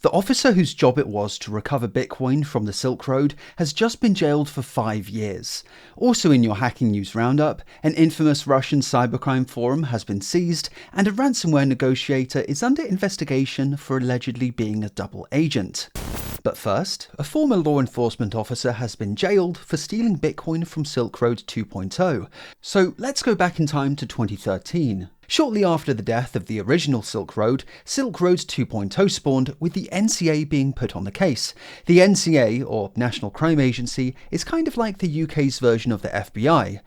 The officer whose job it was to recover Bitcoin from the Silk Road has just been jailed for 5 years. Also in your hacking news roundup, an infamous Russian cybercrime forum has been seized, and a ransomware negotiator is under investigation for allegedly being a double agent. But first, a former law enforcement officer has been jailed for stealing Bitcoin from Silk Road 2.0. So let's go back in time to 2013. Shortly after the death of the original Silk Road 2.0 spawned, with the NCA being put on the case. The NCA, or National Crime Agency, is kind of like the UK's version of the FBI.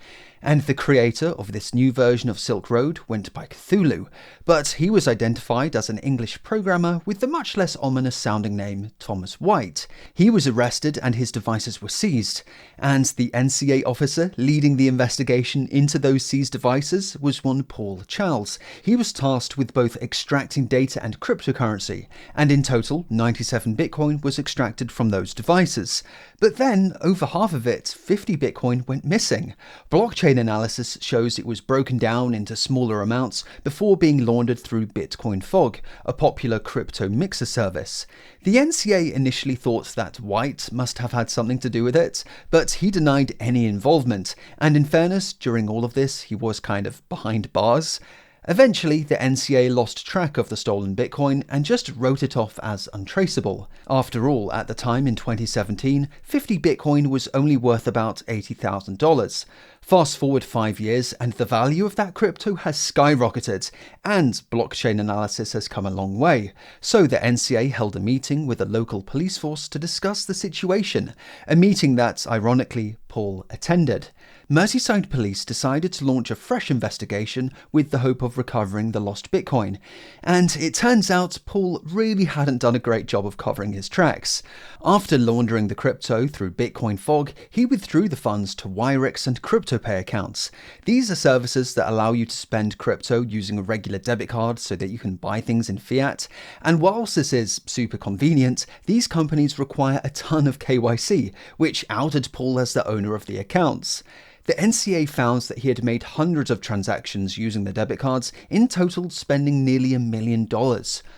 And the creator of this new version of Silk Road went by Cthulhu, but he was identified as an English programmer with the much less ominous sounding name Thomas White. He was arrested and his devices were seized, and the NCA officer leading the investigation into those seized devices was one Paul Charles. He was tasked with both extracting data and cryptocurrency, and in total 97 Bitcoin was extracted from those devices. But then, over half of it, 50 Bitcoin went missing. Blockchain analysis shows it was broken down into smaller amounts before being laundered through Bitcoin Fog, a popular crypto mixer service. The NCA initially thought that White must have had something to do with it, but he denied any involvement, and in fairness, during all of this, he was kind of behind bars. Eventually, the NCA lost track of the stolen Bitcoin and just wrote it off as untraceable. After all, at the time in 2017, 50 Bitcoin was only worth about $80,000. Fast forward 5 years and the value of that crypto has skyrocketed, and blockchain analysis has come a long way. So the NCA held a meeting with a local police force to discuss the situation, a meeting that, ironically, Paul attended. Merseyside police decided to launch a fresh investigation with the hope of recovering the lost Bitcoin, and it turns out Paul really hadn't done a great job of covering his tracks. After laundering the crypto through Bitcoin Fog, he withdrew the funds to Wirex and CryptoPay accounts. These are services that allow you to spend crypto using a regular debit card so that you can buy things in fiat, and whilst this is super convenient, these companies require a ton of KYC, which outed Paul as the owner of the accounts. The NCA found that he had made hundreds of transactions using the debit cards, in total spending nearly $1 million.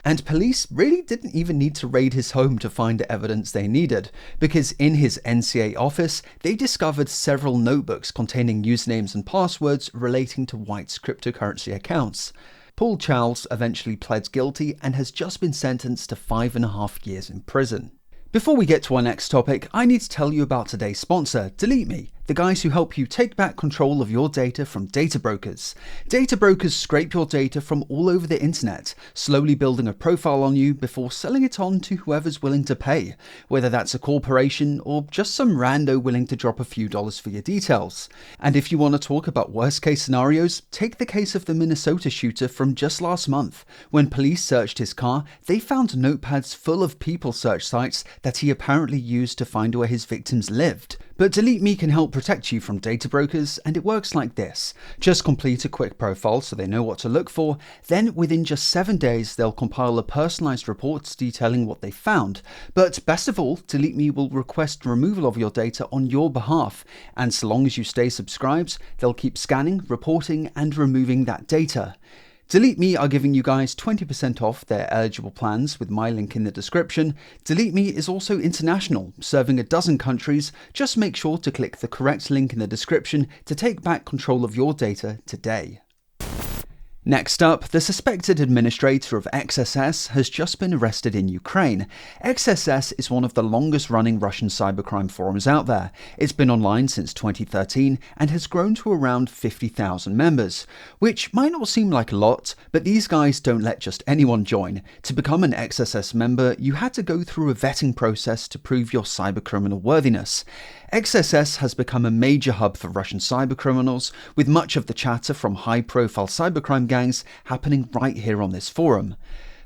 And police really didn't even need to raid his home to find the evidence they needed, because in his NCA office, they discovered several notebooks containing usernames and passwords relating to White's cryptocurrency accounts. Paul Charles eventually pled guilty and has just been sentenced to 5.5 years in prison. Before we get to our next topic, I need to tell you about today's sponsor, DeleteMe, the guys who help you take back control of your data from data brokers. Data brokers scrape your data from all over the internet, slowly building a profile on you before selling it on to whoever's willing to pay, whether that's a corporation or just some rando willing to drop a few dollars for your details. And if you want to talk about worst case scenarios, take the case of the Minnesota shooter from just last month. When police searched his car, they found notepads full of people search sites that he apparently used to find where his victims lived. But DeleteMe can help protect you from data brokers, and it works like this. Just complete a quick profile so they know what to look for, then within just 7 days they'll compile a personalized report detailing what they found. But best of all, DeleteMe will request removal of your data on your behalf, and so long as you stay subscribed, they'll keep scanning, reporting, and removing that data. DeleteMe are giving you guys 20% off their eligible plans with my link in the description. DeleteMe is also international, serving a dozen countries. Just make sure to click the correct link in the description to take back control of your data today. Next up, the suspected administrator of XSS has just been arrested in Ukraine. XSS is one of the longest running Russian cybercrime forums out there. It's been online since 2013 and has grown to around 50,000 members, which might not seem like a lot, but these guys don't let just anyone join. To become an XSS member, you had to go through a vetting process to prove your cybercriminal worthiness. XSS has become a major hub for Russian cybercriminals, with much of the chatter from high-profile cybercrime gangs happening right here on this forum.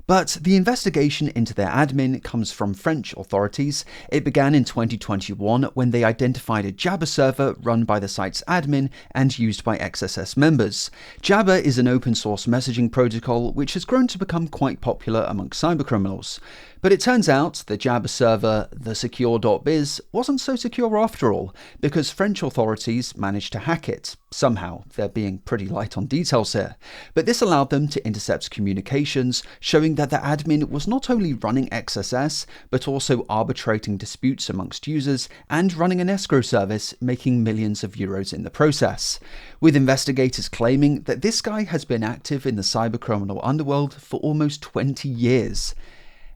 But the investigation into their admin comes from French authorities. It began in 2021 when they identified a Jabber server run by the site's admin and used by XSS members. Jabber is an open source messaging protocol which has grown to become quite popular amongst cybercriminals. But it turns out the Jabber server, thesecure.biz, wasn't so secure after all, because French authorities managed to hack it. Somehow, they're being pretty light on details here. But this allowed them to intercept communications, showing that the admin was not only running XSS, but also arbitrating disputes amongst users and running an escrow service, making millions of euros in the process. With investigators claiming that this guy has been active in the cybercriminal underworld for almost 20 years.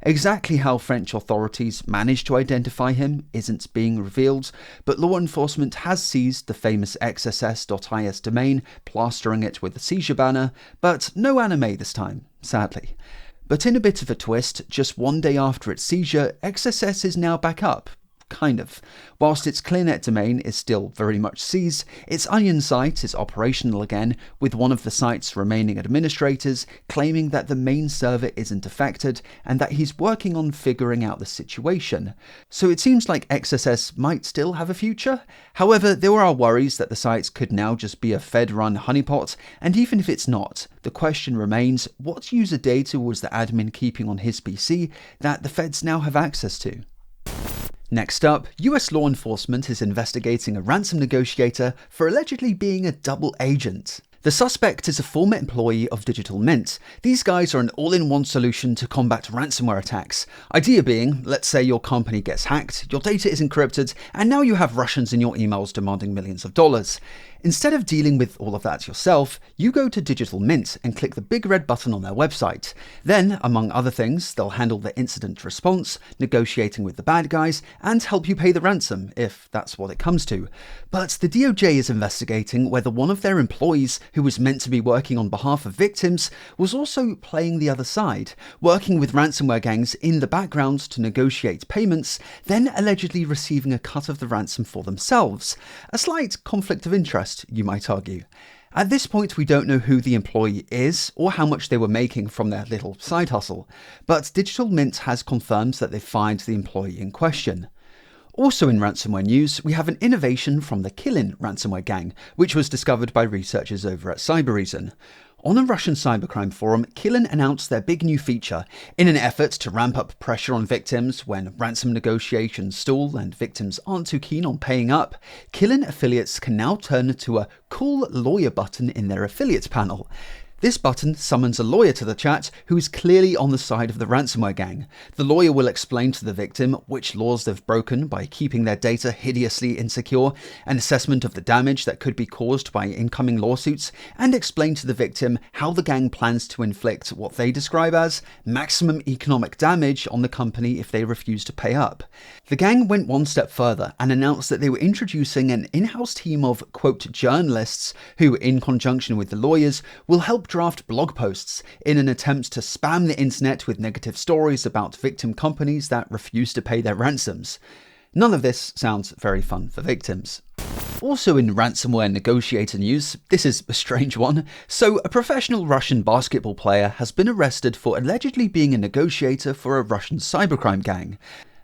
Exactly how French authorities managed to identify him isn't being revealed, but law enforcement has seized the famous XSS.is domain, plastering it with a seizure banner, but no anime this time, sadly. But in a bit of a twist, just one day after its seizure, XSS is now back up. Kind of. Whilst its ClearNet domain is still very much seized, its Onion site is operational again, with one of the site's remaining administrators claiming that the main server isn't affected and that he's working on figuring out the situation. So it seems like XSS might still have a future. However, there are worries that the sites could now just be a Fed-run honeypot, and even if it's not, the question remains, what user data was the admin keeping on his PC that the Feds now have access to? Next up, US law enforcement is investigating a ransom negotiator for allegedly being a double agent. The suspect is a former employee of DeleteMe. These guys are an all-in-one solution to combat ransomware attacks. Idea being, let's say your company gets hacked, your data is encrypted, and now you have Russians in your emails demanding millions of dollars. Instead of dealing with all of that yourself, you go to DeleteMe and click the big red button on their website. Then, among other things, they'll handle the incident response, negotiating with the bad guys, and help you pay the ransom, if that's what it comes to. But the DOJ is investigating whether one of their employees, who was meant to be working on behalf of victims, was also playing the other side, working with ransomware gangs in the background to negotiate payments, then allegedly receiving a cut of the ransom for themselves. A slight conflict of interest, you might argue. At this point, we don't know who the employee is or how much they were making from their little side hustle, but DeleteMe has confirmed that they fired the employee in question. Also in ransomware news, we have an innovation from the Killin ransomware gang, which was discovered by researchers over at Cybereason. On a Russian cybercrime forum, Killin announced their big new feature. In an effort to ramp up pressure on victims when ransom negotiations stall and victims aren't too keen on paying up, Killin affiliates can now turn to a Call Lawyer button in their affiliates panel. This button summons a lawyer to the chat who is clearly on the side of the ransomware gang. The lawyer will explain to the victim which laws they've broken by keeping their data hideously insecure, an assessment of the damage that could be caused by incoming lawsuits, and explain to the victim how the gang plans to inflict what they describe as maximum economic damage on the company if they refuse to pay up. The gang went one step further and announced that they were introducing an in-house team of, quote, journalists who, in conjunction with the lawyers, will help draft blog posts in an attempt to spam the internet with negative stories about victim companies that refuse to pay their ransoms. None of this sounds very fun for victims. Also in ransomware negotiator news, this is a strange one. So a professional Russian basketball player has been arrested for allegedly being a negotiator for a Russian cybercrime gang.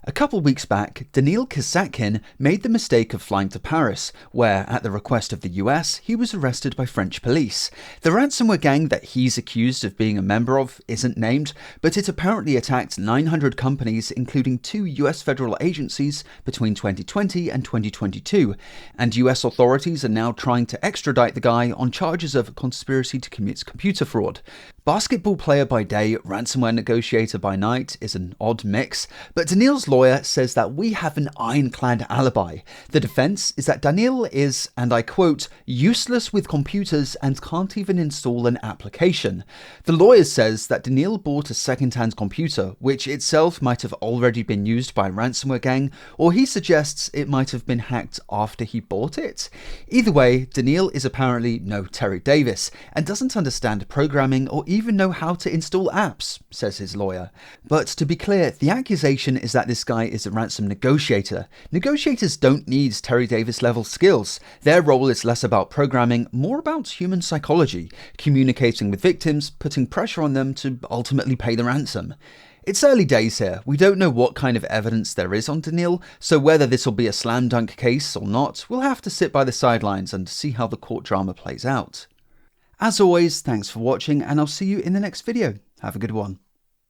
A couple weeks back, Daniil Kazatkin made the mistake of flying to Paris, where, at the request of the US, he was arrested by French police. The ransomware gang that he's accused of being a member of isn't named, but it apparently attacked 900 companies, including 2 US federal agencies, between 2020 and 2022, and US authorities are now trying to extradite the guy on charges of conspiracy to commit computer fraud. Basketball player by day, ransomware negotiator by night is an odd mix, but Daniil's lawyer says that we have an ironclad alibi. The defense is that Daniil is, and I quote, useless with computers and can't even install an application. The lawyer says that Daniil bought a second-hand computer, which itself might have already been used by a ransomware gang, or he suggests it might have been hacked after he bought it. Either way, Daniil is apparently no Terry Davis, and doesn't understand programming or even know how to install apps, says his lawyer. But to be clear, the accusation is that this guy is a ransom negotiator. Negotiators don't need Terry Davis level skills. Their role is less about programming, more about human psychology, communicating with victims, putting pressure on them to ultimately pay the ransom. It's early days here. We don't know what kind of evidence there is on Daniil, so whether this will be a slam dunk case or not, we'll have to sit by the sidelines and see how the court drama plays out. As always, thanks for watching, and I'll see you in the next video. Have a good one.